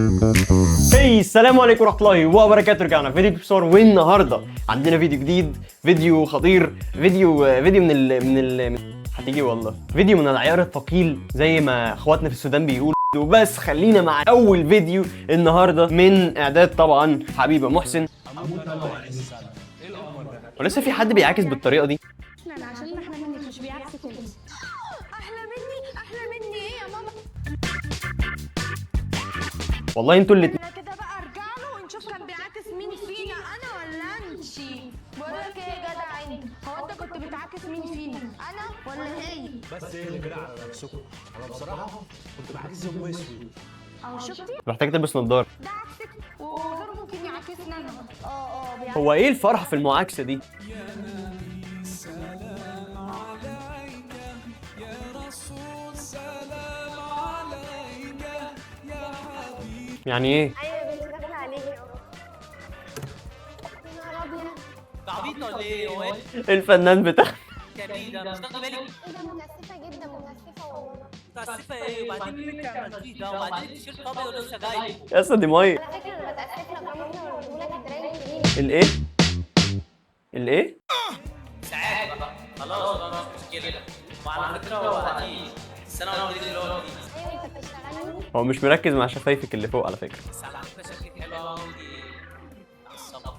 السلام عليكم ورحمه الله وبركاته. رجعنا فيديو بصور، والنهارده عندنا فيديو جديد، فيديو خطير، فيديو هتيجي والله فيديو من العيار الثقيل زي ما اخواتنا في السودان بيقولوا. وبس خلينا مع اول فيديو النهارده من اعداد طبعا حبيبه محسن. ولسه في حد بيعاكس بالطريقه دي؟ عشان احنا منك مش بيعكسك انت. احلى مني ايه يا ماما؟ والله انتوا اللي انا كده بقى ارجع له ونشوف كان بيعاكس مين فينا، انا ولا انت؟ بقول لك ايه يا جدع انت، هو انت كنت بتعاكس مين فينا، انا ولا هي؟ بس ايه اللي كده على نفسكم؟ انا بصراحه كنت بعكس ام اسود. اهو شفتي؟ محتاج تلبس نظاره. ده عكسك وغيره ممكن يعاكسني انا. بيعاكس. هو ايه الفرح في المعاكسه دي؟ يعني ايه؟ ايوه يا بنتي داخله عليكي اهو. يا نهار ابيض. عبيط ولا ايه؟ هو ايه الفنان بتاع الكبير ده؟ مش واخد بالك؟ ايه ده متاسفه جدا متاسفه والله. متأسفة ايه؟ وبعدين مين اللي عمل فيه ده؟ وبعدين التيشيرت ابيض ولسه جاي. يا اسطى دي ميه. على فكره انا بتاسف لك رغم ان انا بقول لك الدرايه الجديده. الايه؟ الايه؟ ساعات بقى خلاص بقى مش مشكلة. وعلى فكرة هو هتيجي السنة الجديدة اللي هو جديد. ايوه انت بتشتغلني. هو مش مركز مع شفايفك اللي فوق على فكره. بس على فكرة شكلك حلو قوي على الصبر.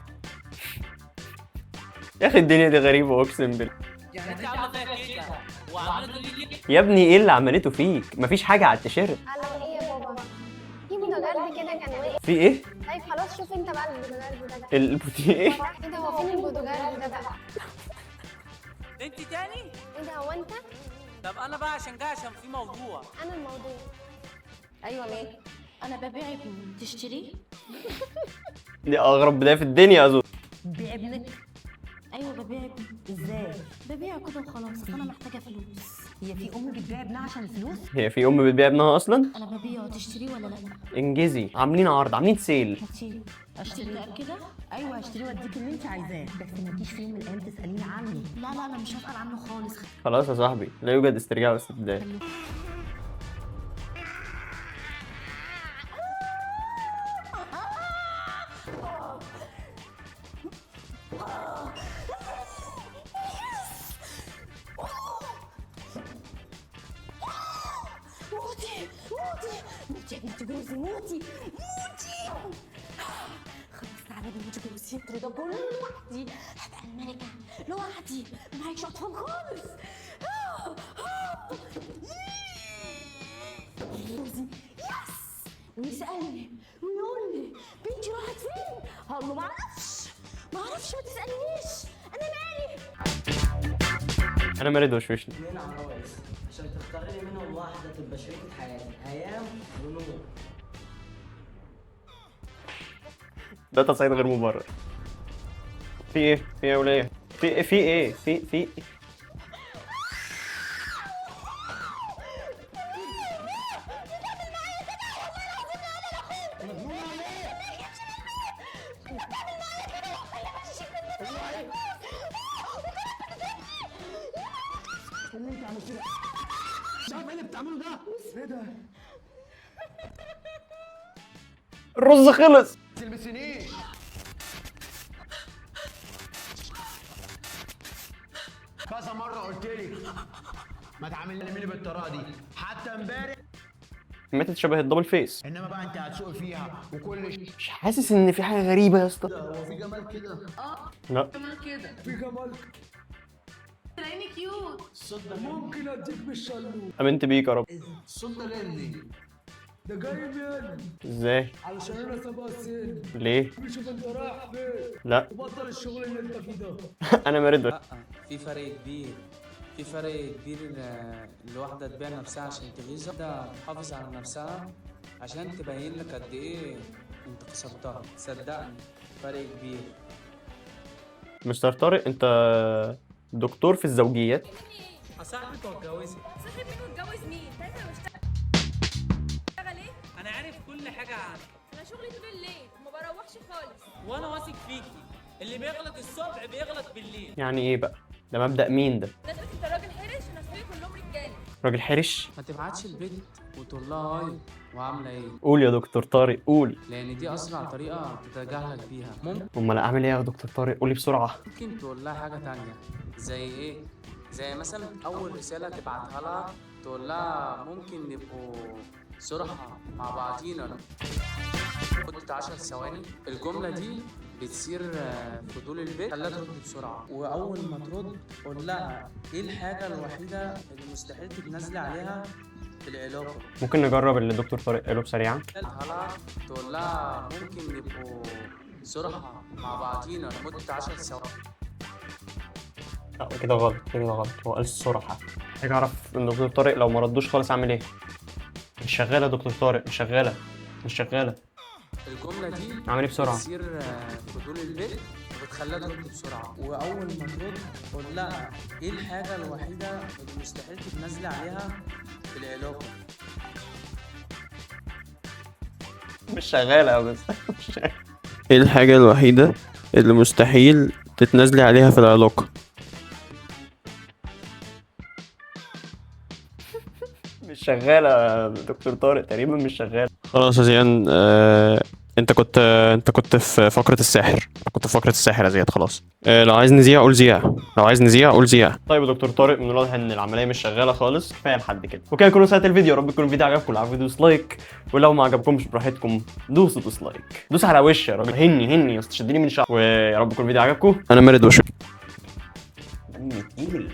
يا اخي الدنيا دي غريبه اقسم بالله. يعني انت عاملة فيها كده وعملت لي كده. يا ابني ايه اللي عملته فيك؟ مفيش حاجه على التيشيرت. قال ايه يا بابا؟ في بودوجارد كده كان واقف. في ايه؟ طيب خلاص شوف انت بقى البودوجارد ده بقى. البوتيه ايه؟ ايه ده هو فين البودوجارد ده بقى؟ انت تاني؟ ايه ده هو انت؟ طب انا بقى عشان جاي عشان في موضوع. انا الموضوع. ايوه مين؟ انا ببيع ابني تشتريه؟ دي اغرب بدايه في الدنيا اظن. ببيع ابنك؟ ايوه ببيع ابني. ازاي؟ ببيعه كده وخلاص، اصل انا محتاجه فلوس. هي في ام بتبيع ابنها عشان الفلوس؟ هي في ام بتبيع ابنها اصلا؟ انا ببيعه تشتريه ولا لا؟ انجزي، عاملين عرض، عاملين سيل. هاتيه. اشتري كده؟ ايوه هشتريه واديك اللي انت عايزاه، بس ما تجيش في يوم من الايام تساليني عنه. لا انا مش هسال عنه خالص. خلاص يا صاحبي، لا يوجد استرجاع واستبدال. موتي يا بنت جوزي، موتي خلاص تعالى يا بنت جوزي، رضا كله لوحدي، هبقى الملكة لوحدي، معيش أطفال خالص. جوزي يس، ويسألني ويقول لي بنتي راحت فين؟ هقول له معرفش ما تسألنيش، أنا مالي. انا مريض وشوشني. اتنين عرايس عشان تختاري منهم واحدة تبقى شريكة حياتك، هيام ونور. ده تصعيد غير مبرر. في ايه؟ في ايه يا وليه؟ في ايه؟ في ايه؟ مش عارف ايه اللي بتعمله ده؟ ايه ده؟ الرز خلص. ما تلبسنيش. كذا مرة قلت لك ما تعاملني بالطريقة دي، حتى امبارح. ماتت شبه الدبل فيس. انما بقى انت هتسوقي فيها وكل شيء. مش حاسس ان في حاجه غريبه يا اسطى؟ هو في جمال كده؟ لا. في جمال. تلاقيني كيوت. الصوت ده ممكن اديك بالشلوت. امنت بيك يا رب. الصوت ده ليه؟ ده جاي مني ازاي؟ علشان انا سابقة السن. ليه؟ شوف انت رايح فين لا. وبطل الشغل اللي انت فيه ده. انا مريض لا، في فرق كبير. الواحدة تبيع نفسها عشان تغيظ، واحدة تحافظ على نفسها عشان تبين لك قد ايه انت كسبتها. صدقني فرق كبير. مستر طارق، انت دكتور في الزوجيات؟ صاحبك واتجوزت. صاحبك واتجوز مين؟ انت بشتغل ايه؟ انا عارف كل حاجة عنك انا شغلي طول الليل وما بروحش خالص. وانا واثق فيكي. اللي بيغلط الصبح بيغلط بالليل. يعني ايه بقى؟ ده مبدأ مين ده؟ ناس انت راجل حرش وناس كلهم رجاله. راجل حرش؟ ما تبعتش البنت وتقول لها هاي وعامله ايه؟ قول يا دكتور طارق قول. لان دي اسرع طريقه تتجاهل بيها. امال اعمل ايه يا دكتور طارق؟ قولي بسرعه. ممكن تقول لها حاجه تانية زي ايه؟ زي مثلا اول رساله تبعتها لها تقول لها ممكن نبقوا صراحه مع بعضينا لمده 10 ثواني. الجمله دي بتصير فضول البيت، خليها ترد بسرعه. واول ما ترد قول لها ايه الحاجه الوحيده اللي مستحيل تتنازلي عليها في العلاقه. ممكن نجرب اللي الدكتور طارق قاله بسريعا. تقول لها ممكن نبقوا صراحه مع بعضينا لمده 10 ثواني. لا كده غلط، كده غلط. هو قال الصراحه. محتاج اعرف ان الدكتور طارق لو ما ردوش خالص اعمل ايه. مش شغاله يا دكتور طارق، مش شغاله مش شغاله. الجمله دي اعمل ايه بسرعه؟ بتصير فضول البيت وبتخليها ترد بسرعه. واول ما ترد قول لها ايه الحاجه الوحيده اللي مستحيل تتنازلي عليها في العلاقه. مش شغاله بس. ايه الحاجه الوحيده اللي مستحيل تتنازلي عليها في العلاقه؟ مش شغاله يا دكتور طارق، تقريبا مش شغاله. خلاص يا زيان، انت كنت في فقره الساحر. كنت في فقره الساحر يا زياد. خلاص لو عايز نذيع قول زياع، لو عايز نذيع قول زياع. طيب يا دكتور طارق، من الواضح ان العمليه مش شغاله خالص. كفايه لحد كده. وكده يكون وصلت الفيديو. يا رب يكون الفيديو عجبكم. لو عجبكم دوس لايك، ولو ما عجبكمش براحتكم دوسوا ديسلايك. دوس على وشي يا راجل. هني يا اسطى، شدني من شعري. ويا رب يكون الفيديو عجبكم. انا مارد وشو تقيل.